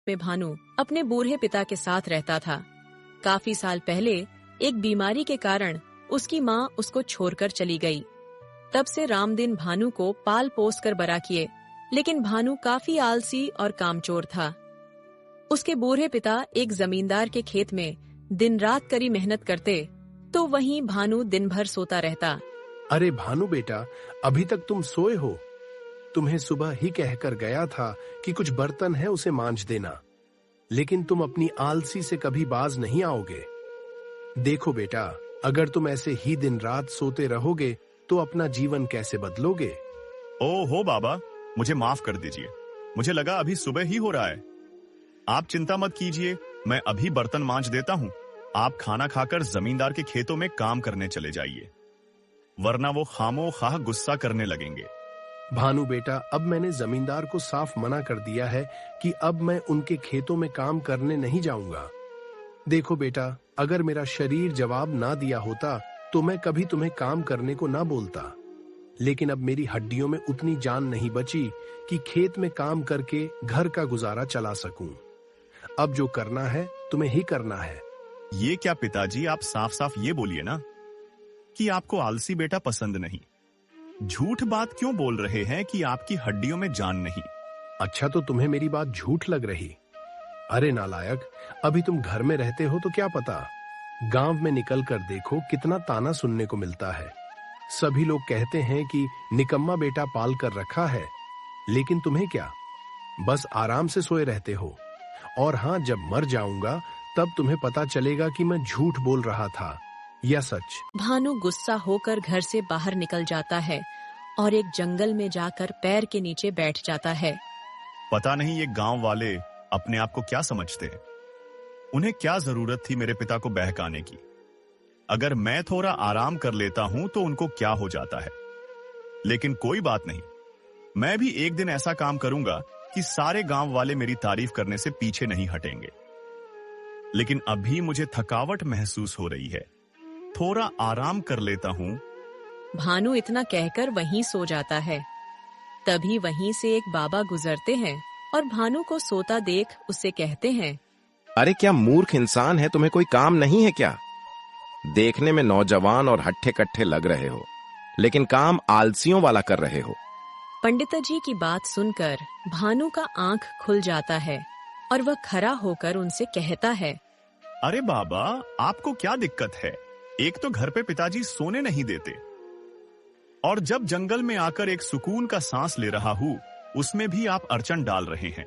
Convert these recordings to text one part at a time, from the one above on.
में भानु अपने बूढ़े पिता के साथ रहता था। काफी साल पहले एक बीमारी के कारण उसकी माँ उसको छोड़कर चली गई। तब से रामदीन भानु को पाल पोस कर बड़ा किए, लेकिन भानु काफी आलसी और कामचोर था। उसके बूढ़े पिता एक जमींदार के खेत में दिन रात कड़ी मेहनत करते, तो वहीं भानु दिन भर सोता रहता। अरे भानु बेटा, अभी तक तुम सोए हो? तुम्हें सुबह ही कहकर गया था कि कुछ बर्तन है उसे मांज देना, लेकिन तुम अपनी आलसी से कभी बाज नहीं आओगे। देखो बेटा, अगर तुम ऐसे ही दिन रात सोते रहोगे तो अपना जीवन कैसे बदलोगे? ओहो बाबा, मुझे माफ कर दीजिए, मुझे लगा अभी सुबह ही हो रहा है। आप चिंता मत कीजिए, मैं अभी बर्तन मांज देता हूँ। आप खाना खाकर जमींदार के खेतों में काम करने चले जाइए, वरना वो खामोखाह गुस्सा करने लगेंगे। भानु बेटा, अब मैंने जमींदार को साफ मना कर दिया है कि अब मैं उनके खेतों में काम करने नहीं जाऊंगा। देखो बेटा, अगर मेरा शरीर जवाब ना दिया होता तो मैं कभी तुम्हें काम करने को ना बोलता, लेकिन अब मेरी हड्डियों में उतनी जान नहीं बची कि खेत में काम करके घर का गुजारा चला सकूं। अब जो करना है तुम्हें ही करना है। ये क्या पिताजी, आप साफ साफ ये बोलिए ना कि आपको आलसी बेटा पसंद नहीं। झूठ बात क्यों बोल रहे हैं कि आपकी हड्डियों में जान नहीं? अच्छा, तो तुम्हें मेरी बात झूठ लग रही? अरे नालायक, अभी तुम घर में रहते हो तो क्या पता, गांव में निकल कर देखो कितना ताना सुनने को मिलता है। सभी लोग कहते हैं कि निकम्मा बेटा पाल कर रखा है, लेकिन तुम्हें क्या, बस आराम से सोए रहते हो। और हाँ, जब मर जाऊंगा तब तुम्हें पता चलेगा कि मैं झूठ बोल रहा था या सच। भानु गुस्सा होकर घर से बाहर निकल जाता है और एक जंगल में जाकर पैर के नीचे बैठ जाता है। पता नहीं ये गांव वाले अपने आप को क्या समझते हैं। उन्हें क्या जरूरत थी मेरे पिता को बहकाने की? अगर मैं थोड़ा आराम कर लेता हूं तो उनको क्या हो जाता है। लेकिन कोई बात नहीं, मैं भी एक दिन ऐसा काम करूंगा कि सारे गांव वाले मेरी तारीफ करने से पीछे नहीं हटेंगे। लेकिन अभी मुझे थकावट महसूस हो रही है, थोड़ा आराम कर लेता हूं। भानु इतना कहकर वहीं सो जाता है। तभी वहीं से एक बाबा गुजरते हैं और भानु को सोता देख उससे कहते हैं, अरे क्या मूर्ख इंसान है, तुम्हें कोई काम नहीं है क्या? देखने में नौजवान और हट्ठे कट्ठे लग रहे हो, लेकिन काम आलसियों वाला कर रहे हो। पंडित जी की बात सुनकर भानु का आंख खुल जाता है और वह खड़ा होकर उनसे कहता है, अरे बाबा, आपको क्या दिक्कत है? एक तो घर पे पिताजी सोने नहीं देते, और जब जंगल में आकर एक सुकून का सांस ले रहा हूँ, उसमें भी आप अड़चन डाल रहे हैं।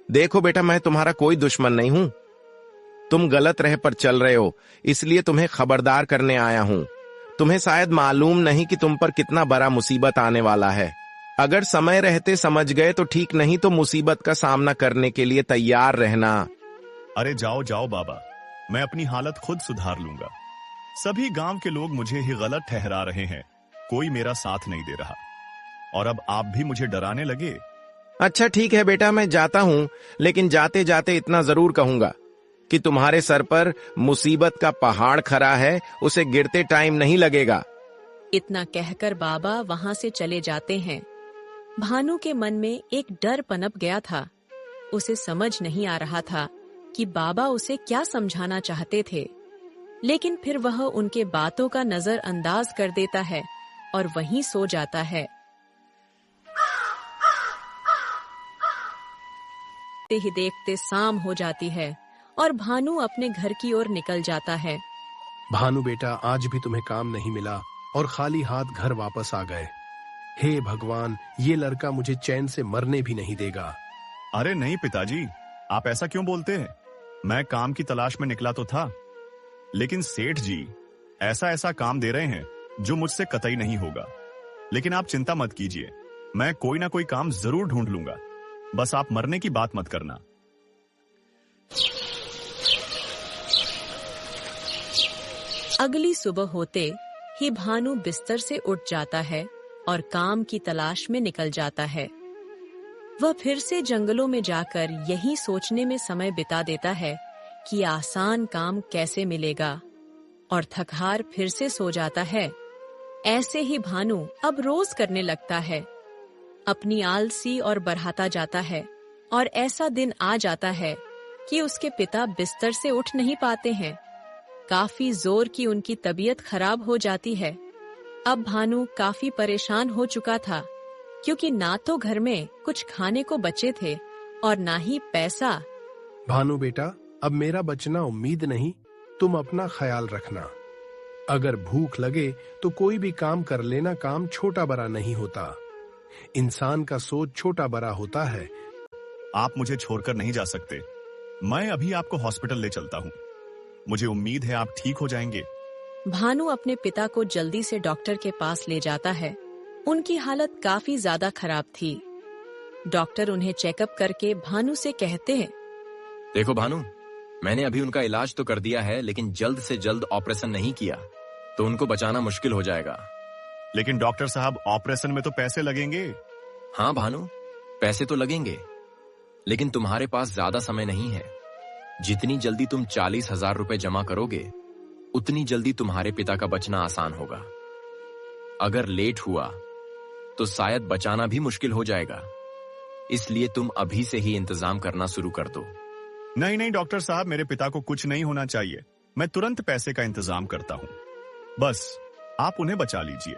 देखो बेटा, मैं तुम्हारा कोई दुश्मन नहीं हूं। तुम गलत राह पर चल रहे हो, इसलिए तुम्हें खबरदार करने आया हूं। तुम्हें शायद मालूम नहीं कि तुम पर कितना बड़ा मुसीबत आने वाला है। अगर समय रहते समझ गए तो ठीक, नहीं तो मुसीबत का सामना करने के लिए तैयार रहना। अरे जाओ जाओ बाबा, मैं अपनी हालत खुद सुधार लूंगा। सभी गांव के लोग मुझे ही गलत ठहरा रहे हैं, कोई मेरा साथ नहीं दे रहा, और अब आप भी मुझे डराने लगे। अच्छा ठीक है बेटा, मैं जाता हूं, लेकिन जाते जाते इतना जरूर कहूंगा कि तुम्हारे सर पर मुसीबत का पहाड़ खड़ा है, उसे गिरते टाइम नहीं लगेगा। इतना कहकर बाबा वहां से चले जाते हैं। भानु के मन में एक डर पनप गया था। उसे समझ नहीं आ रहा था कि बाबा उसे क्या समझाना चाहते थे, लेकिन फिर वह उनके बातों का नजरअंदाज कर देता है और वहीं सो जाता है। देखते ही देखते शाम हो जाती है और भानु अपने घर की ओर निकल जाता है। भानु बेटा, आज भी तुम्हें काम नहीं मिला और खाली हाथ घर वापस आ गए। हे भगवान, ये लड़का मुझे चैन से मरने भी नहीं देगा। अरे नहीं पिताजी, आप ऐसा क्यों बोलते हैं? मैं काम की तलाश में निकला तो था, लेकिन सेठ जी ऐसा ऐसा काम दे रहे हैं जो मुझसे कतई नहीं होगा। लेकिन आप चिंता मत कीजिए, मैं कोई ना कोई काम जरूर ढूंढ लूंगा, बस आप मरने की बात मत करना। अगली सुबह होते ही भानु बिस्तर से उठ जाता है और काम की तलाश में निकल जाता है। वह फिर से जंगलों में जाकर यही सोचने में समय बिता देता है कि आसान काम कैसे मिलेगा, और थकहार फिर से सो जाता है। ऐसे ही भानु अब रोज करने लगता है। अपनी आलसी और बढ़ाता जाता है और ऐसा दिन आ जाता है कि उसके पिता बिस्तर से उठ नहीं पाते हैं। काफी जोर की उनकी तबीयत खराब हो जाती है। अब भानु काफी परेशान हो चुका था, क्योंकि ना तो घर में कुछ खाने को बचे थे और ना ही पैसा। भानु बेटा, अब मेरा बचना उम्मीद नहीं, तुम अपना ख्याल रखना। अगर भूख लगे तो कोई भी काम कर लेना, काम छोटा बड़ा नहीं होता। इंसान का सोच छोटा बड़ा होता है। आप मुझे छोड़कर नहीं जा सकते। मैं अभी आपको हॉस्पिटल ले चलता हूँ। मुझे उम्मीद है आप ठीक हो जाएंगे। भानु अपने पिता को जल्दी से डॉक्टर के पास ले जाता है। उनकी हालत काफी ज्यादा खराब थी। डॉक्टर उन्हें चेकअप करके भानु से कहते हैं, देखो भानु, मैंने अभी उनका इलाज तो कर दिया है, लेकिन जल्द से जल्द ऑपरेशन नहीं किया तो उनको बचाना मुश्किल हो जाएगा। लेकिन डॉक्टर साहब, ऑपरेशन में तो पैसे लगेंगे। हाँ भानु, पैसे तो लगेंगे, लेकिन तुम्हारे पास ज्यादा समय नहीं है। जितनी जल्दी तुम 40,000 रुपए जमा करोगे, उतनी जल्दी तुम्हारे पिता का बचना आसान होगा। अगर लेट हुआ तो शायद बचाना भी मुश्किल हो जाएगा। इसलिए तुम अभी से ही इंतजाम करना शुरू कर दो। नहीं नहीं डॉक्टर साहब, मेरे पिता को कुछ नहीं होना चाहिए। मैं तुरंत पैसे का इंतजाम करता हूँ। बस आप उन्हें बचा लीजिए।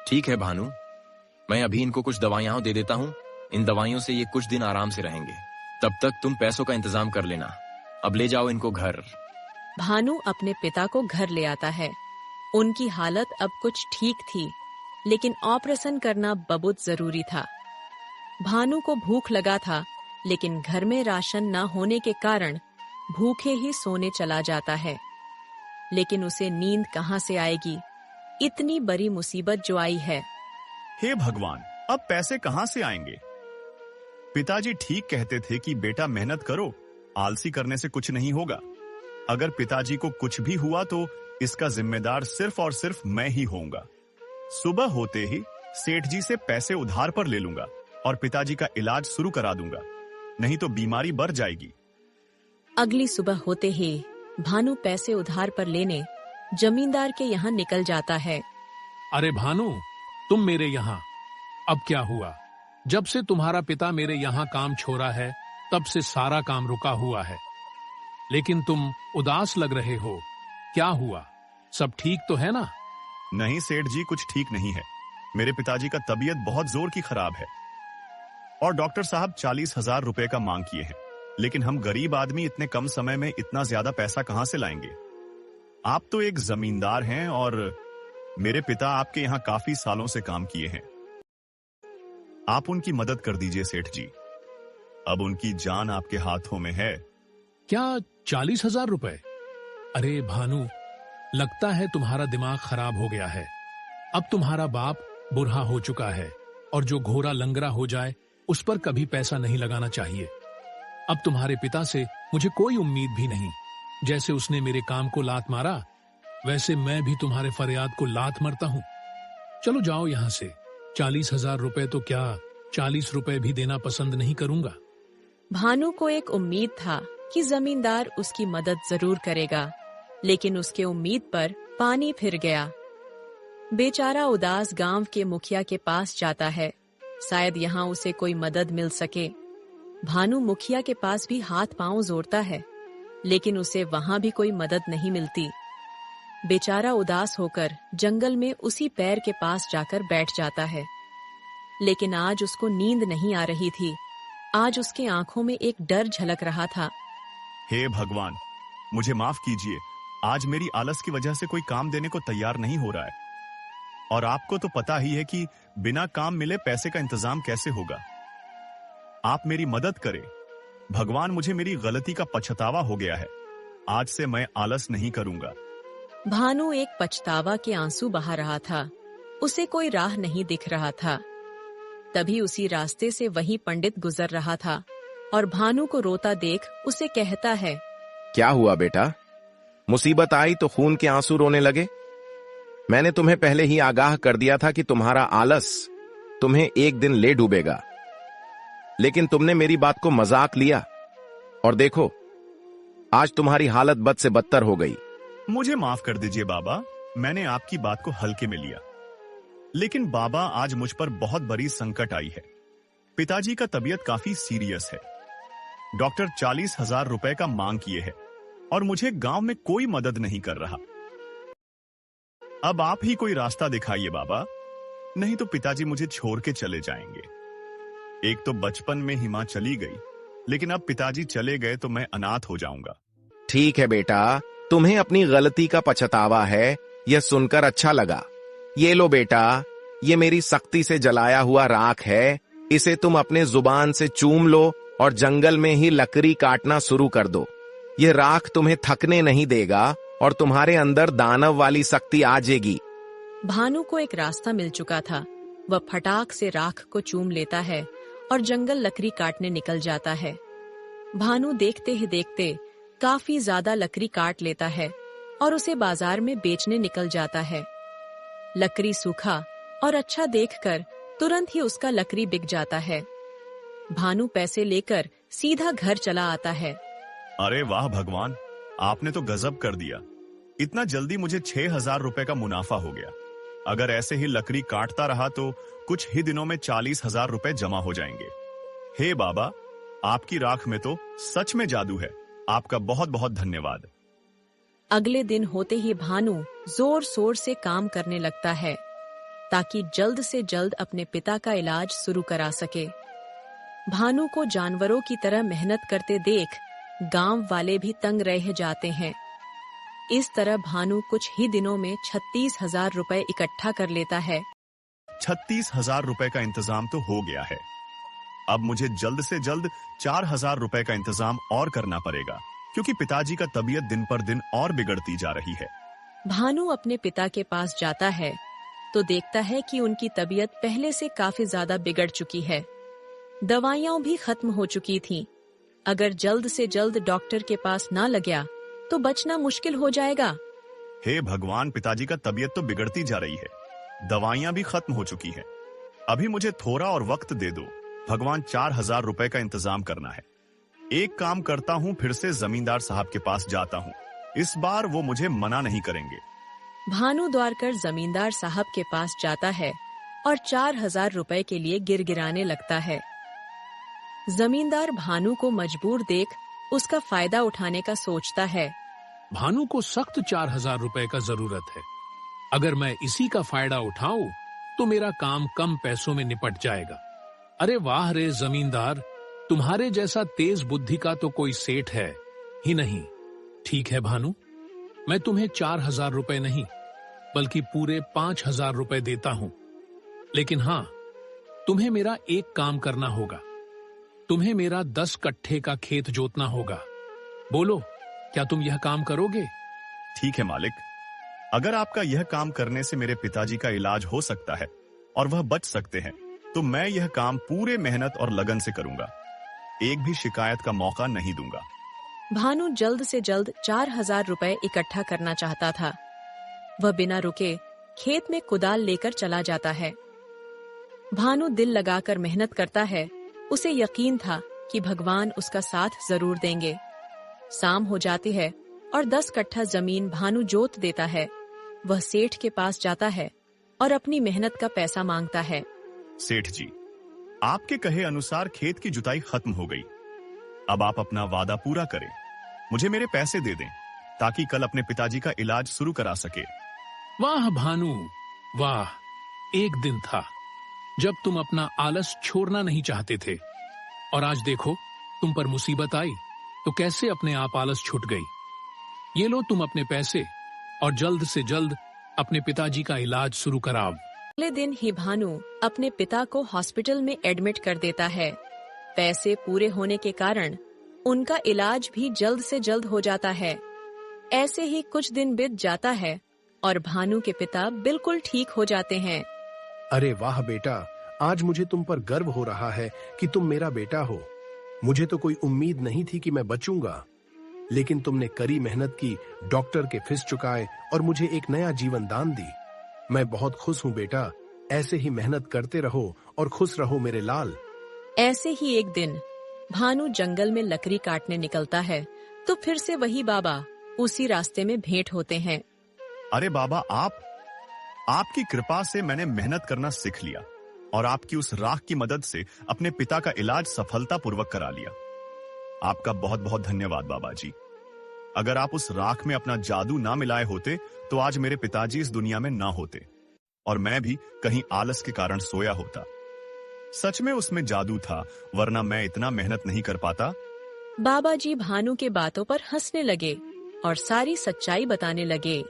ठीक है भानु, मैं अभी इनको कुछ दवाइयां दे देता हूँ। इन दवाइयों से ये कुछ दिन आराम से रहेंगे। तब तक तुम पैसों का इंतजाम कर लेना। अब ले जाओ इनको घर। भानु अपने पिता को घर ले आता है। उनकी हालत अब कुछ ठीक थी, लेकिन ऑपरेशन करना बहुत जरूरी था। भानु को भूख लगा था, लेकिन घर में राशन न होने के कारण भूखे ही सोने चला जाता है। लेकिन उसे नींद कहाँ से आएगी? इतनी बड़ी मुसीबत जो आई है। हे भगवान, अब पैसे कहाँ से आएंगे? पिताजी ठीक कहते थे कि बेटा मेहनत करो, आलसी करने से कुछ नहीं होगा। अगर पिताजी को कुछ भी हुआ तो इसका जिम्मेदार सिर्फ और सिर्फ मैं ही होऊंगा। सुबह होते ही सेठ जी से पैसे उधार पर ले लूंगा और पिताजी का इलाज शुरू करा दूंगा, नहीं तो बीमारी बढ़ जाएगी। अगली सुबह होते ही भानु पैसे उधार पर लेने जमींदार के यहाँ निकल जाता है। अरे भानु, तुम मेरे यहाँ? अब क्या हुआ? जब से तुम्हारा पिता मेरे यहाँ काम छोड़ा है, तब से सारा काम रुका हुआ है। लेकिन तुम उदास लग रहे हो, क्या हुआ? सब ठीक तो है ना? नहीं सेठ जी, कुछ ठीक नहीं है। मेरे पिताजी का तबीयत बहुत जोर की खराब है और डॉक्टर साहब 40,000 रुपए का मांग किए हैं। लेकिन हम गरीब आदमी इतने कम समय में इतना ज्यादा पैसा कहां से लाएंगे? आप तो एक जमींदार हैं और मेरे पिता आपके यहाँ काफी सालों से काम किए हैं। आप उनकी मदद कर दीजिए सेठ जी। अब उनकी जान आपके हाथों में है। क्या 40,000 रुपए? अरे भानु, लगता है तुम्हारा दिमाग खराब हो गया है। अब तुम्हारा बाप बुढ़ा हो चुका है और जो घोड़ा लंगड़ा हो जाए उस पर कभी पैसा नहीं लगाना चाहिए। अब तुम्हारे पिता से मुझे कोई उम्मीद भी नहीं। जैसे उसने मेरे काम को लात मारा, वैसे मैं भी तुम्हारे फरियाद को लात मारता हूँ। चलो जाओ यहाँ से। 40,000 रुपए तो क्या, 40 रुपए भी देना पसंद नहीं करूंगा। भानु को एक उम्मीद था कि जमींदार उसकी मदद जरूर करेगा, लेकिन उसके उम्मीद पर पानी फिर गया। बेचारा उदास गांव के मुखिया के पास जाता है, शायद यहाँ उसे कोई मदद मिल सके। भानु मुखिया के पास भी हाथ पांव जोड़ता है, लेकिन उसे वहां भी कोई मदद नहीं मिलती। बेचारा उदास होकर जंगल में उसी पैर के पास जाकर बैठ जाता है। लेकिन आज उसको नींद नहीं आ रही थी। आज उसके आंखों में एक डर झलक रहा था। हे भगवान, मुझे माफ कीजिए। आज मेरी आलस की वजह से कोई काम देने को तैयार नहीं हो रहा है और आपको तो पता ही है कि बिना काम मिले पैसे का इंतजाम कैसे होगा। आप मेरी मदद करें भगवान। मुझे मेरी गलती का पछतावा हो गया है। आज से मैं आलस नहीं करूंगा। भानु एक पछतावा के आंसू बहा रहा था। उसे कोई राह नहीं दिख रहा था। तभी उसी रास्ते से वही पंडित गुजर रहा था और भानु को रोता देख उसे कहता है, क्या हुआ बेटा? मुसीबत आई तो खून के आंसू रोने लगे? मैंने तुम्हें पहले ही आगाह कर दिया था कि तुम्हारा आलस तुम्हें एक दिन ले डूबेगा, लेकिन तुमने मेरी बात को मजाक लिया और देखो आज तुम्हारी हालत बद से बदतर हो गई। मुझे माफ कर दीजिए बाबा, मैंने आपकी बात को हल्के में लिया। लेकिन बाबा, आज मुझ पर बहुत बड़ी संकट आई है। पिताजी का तबीयत काफी सीरियस है डॉक्टर 40,000 रुपए का मांग किए है और मुझे गांव में कोई मदद नहीं कर रहा। अब आप ही कोई रास्ता दिखाइए बाबा, नहीं तो पिताजी मुझे छोड़ के चले जाएंगे। एक तो बचपन में ही मां चली गई, लेकिन अब पिताजी चले गए तो मैं अनाथ हो जाऊंगा। ठीक है बेटा, तुम्हें अपनी गलती का पछतावा है, यह सुनकर अच्छा लगा। ये लो बेटा, ये मेरी सख्ती से जलाया हुआ राख है, इसे तुम अपने जुबान से चूम लो और जंगल में ही लकड़ी काटना शुरू कर दो। यह राख तुम्हें थकने नहीं देगा और तुम्हारे अंदर दानव वाली शक्ति आ जाएगी। भानु को एक रास्ता मिल चुका था। वह फटाक से राख को चूम लेता है और जंगल लकड़ी काटने निकल जाता है। भानु देखते ही देखते काफी ज्यादा लकड़ी काट लेता है और उसे बाजार में बेचने निकल जाता है। लकड़ी सूखा और अच्छा देखकर तुरंत ही उसका लकड़ी बिक जाता है। भानु पैसे लेकर सीधा घर चला आता है। अरे वाह भगवान, आपने तो गजब कर दिया। इतना जल्दी मुझे 6,000 रुपए का मुनाफा हो गया। अगर ऐसे ही लकड़ी काटता रहा तो कुछ ही दिनों में 40,000 रुपए जमा हो जाएंगे। हे बाबा, आपकी राख में तो सच में जादू है। आपका बहुत बहुत धन्यवाद। अगले दिन होते ही भानु जोर शोर से काम करने लगता है ताकि जल्द से जल्द अपने पिता का इलाज शुरू करा सके। भानु को जानवरों की तरह मेहनत करते देख गांव वाले भी तंग रह जाते हैं। इस तरह भानु कुछ ही दिनों में 36,000 रुपए इकट्ठा कर लेता है। 36,000 रुपए का इंतजाम तो हो गया है। अब मुझे जल्द से जल्द 4,000 रुपए का इंतजाम और करना पड़ेगा, क्योंकि पिताजी का तबीयत दिन पर दिन और बिगड़ती जा रही है। भानु अपने पिता के पास जाता है तो देखता है कि उनकी तबीयत पहले से काफी ज्यादा बिगड़ चुकी है। दवाइयां भी खत्म हो चुकी थीं। अगर जल्द से जल्द डॉक्टर के पास ना लगा तो बचना मुश्किल हो जाएगा। हे भगवान, पिताजी का तबीयत तो बिगड़ती जा रही है, दवाइयां भी खत्म हो चुकी हैं। अभी मुझे थोड़ा और वक्त दे दो भगवान, 4,000 रुपए का इंतजाम करना है। एक काम करता हूँ, फिर से जमींदार साहब के पास जाता हूँ। इस बार वो मुझे मना नहीं करेंगे। भानु द्वारकर जमींदार साहब के पास जाता है और 4,000 रुपए के लिए गिड़गिड़ाने लगता है। जमींदार भानु को मजबूर देख उसका फायदा उठाने का सोचता है। भानु को सख्त 4,000 रुपए का जरूरत है। अगर मैं इसी का फायदा उठाऊं तो मेरा काम कम पैसों में निपट जाएगा। अरे वाह रे जमींदार, तुम्हारे जैसा तेज बुद्धि का तो कोई सेठ है ही नहीं। ठीक है भानु, मैं तुम्हें 4,000 रुपए नहीं बल्कि पूरे 5,000 रुपए देता हूं। लेकिन हाँ, तुम्हें मेरा एक काम करना होगा। तुम्हें मेरा 10 कट्ठे का खेत जोतना होगा। बोलो, क्या तुम यह काम करोगे? ठीक है मालिक, अगर आपका यह काम करने से मेरे पिताजी का इलाज हो सकता है और वह बच सकते हैं, तो मैं यह काम पूरे मेहनत और लगन से करूंगा। एक भी शिकायत का मौका नहीं दूंगा। भानु जल्द से जल्द 4,000 रुपए इकट्ठा करना चाहता था। वह बिना रुके खेत में कुदाल लेकर चला जाता है। भानु दिल लगाकर मेहनत करता है। उसे यकीन था कि भगवान उसका साथ जरूर देंगे। शाम हो जाती है और 10 कट्ठा जमीन भानु जोत देता है। वह सेठ के पास जाता है और अपनी मेहनत का पैसा मांगता है। सेठ जी, आपके कहे अनुसार खेत की जुताई खत्म हो गई। अब आप अपना वादा पूरा करें, मुझे मेरे पैसे दे दें ताकि कल अपने पिताजी का इलाज शुरू करा सके। वाह भानु, वाह। एक दिन था जब तुम अपना आलस छोड़ना नहीं चाहते थे और आज देखो तुम पर मुसीबत आई तो कैसे अपने आप आलस छूट गई। ये लो तुम अपने पैसे और जल्द से जल्द अपने पिताजी का इलाज शुरू कराओ। अगले दिन ही भानु अपने पिता को हॉस्पिटल में एडमिट कर देता है। पैसे पूरे होने के कारण उनका इलाज भी जल्द से जल्द हो जाता है। ऐसे ही कुछ दिन बीत जाता है और भानु के पिता बिल्कुल ठीक हो जाते हैं। अरे वाह बेटा, आज मुझे तुम पर गर्व हो रहा है कि तुम मेरा बेटा हो। मुझे तो कोई उम्मीद नहीं थी कि मैं बचूंगा, लेकिन तुमने कड़ी मेहनत की, डॉक्टर के फीस चुकाए और मुझे एक नया जीवन दान दी। मैं बहुत खुश हूँ बेटा। ऐसे ही मेहनत करते रहो और खुश रहो मेरे लाल। ऐसे ही एक दिन भानु जंगल में लकड़ी काटने निकलता है तो फिर से वही बाबा उसी रास्ते में भेंट होते हैं। अरे बाबा, आपकी कृपा से मैंने मेहनत करना सीख लिया और आपकी उस राख की मदद से अपने पिता का इलाज सफलतापूर्वक करा लिया। आपका बहुत बहुत धन्यवाद बाबा जी। अगर आप उस राख में अपना जादू ना मिलाए होते तो आज मेरे पिताजी इस दुनिया में ना होते और मैं भी कहीं आलस के कारण सोया होता। सच में उसमें जादू था, वरना मैं इतना मेहनत नहीं कर पाता। बाबा जी भानु के बातों पर हंसने लगे और सारी सच्चाई बताने लगे।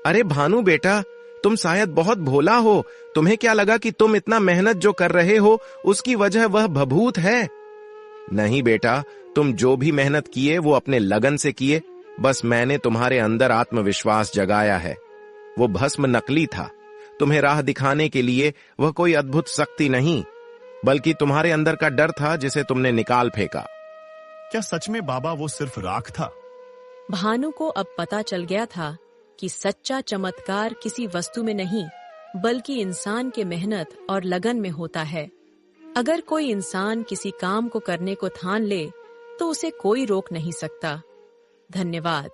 अरे भानु बेटा, तुम शायद बहुत भोला हो। तुम्हें क्या लगा कि तुम इतना मेहनत जो कर रहे हो उसकी वजह वह भभूत है? नहीं बेटा, तुम जो भी मेहनत किए वो अपने लगन से किए। बस मैंने तुम्हारे अंदर आत्मविश्वास जगाया है। वो भस्म नकली था। तुम्हें राह दिखाने के लिए वह कोई अद्भुत शक्ति नहीं, बल्कि तुम्हारे अंदर का डर था जिसे तुमने निकाल फेंका। क्या सच में बाबा वो सिर्फ राख था? भानु को अब पता चल गया था कि सच्चा चमत्कार किसी वस्तु में नहीं, बल्कि इंसान के मेहनत और लगन में होता है। अगर कोई इंसान किसी काम को करने को ठान ले तो उसे कोई रोक नहीं सकता। धन्यवाद।